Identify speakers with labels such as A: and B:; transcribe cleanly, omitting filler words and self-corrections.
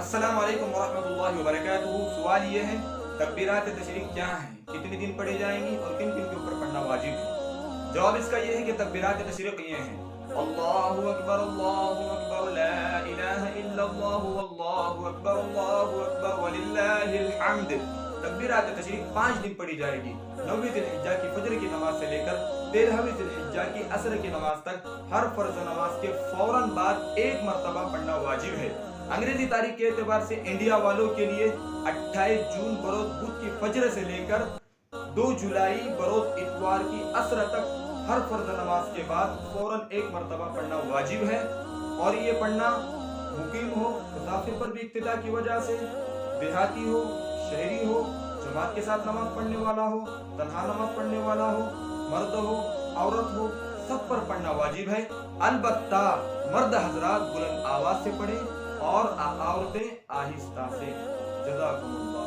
A: अस्सलाम वालेकुम वरहमतुल्लाहि वबरकातुहू। सवाल ये है, तकबीरात तशरीक क्या हैं, कितने दिन पढ़ी जाएंगी और किन किन के ऊपर पढ़ना वाजिब है? जवाब इसका ये है कि तकबीरात तशरीक ये हैं: अल्लाहु अकबर ला इलाहा इल्लल्लाहु अल्लाहु अकबर वलिल्लाहिल हम्द। तकबीरात तशरीक 5 दिन पढ़ी जाएगी। 9वीं जिलहिज्जा की फजर की नमाज से लेकर 13वीं जिलहिज्जा की असर की नमाज तक हर फर्ज नमाज के फौरन बाद एक मरतबा पढ़ना वाजिब है। अंग्रेजी तारीख के एतबार से इंडिया वालों के लिए 28 जून बरोज बुध की फजर से लेकर 2 जुलाई बरोज इतवार की असर तक हर फर्ज नमाज के बाद फौरन एक मरतबा पढ़ना वाजिब है। और ये पढ़ना मुकीम हो, मुसाफिर पर भी इक्तिदा की वजह से, देहाती हो, शहरी हो, जमात के साथ नमाज पढ़ने वाला हो, तन्हा नमाज पढ़ने वाला हो, मर्द हो, औरत हो, सब पर पढ़ना वाजिब है। अलबत्ता मर्द हजरात बुलंद आवाज से पढ़े और औरतें आहिस्ता से। जज़ाकुमुल्लाह।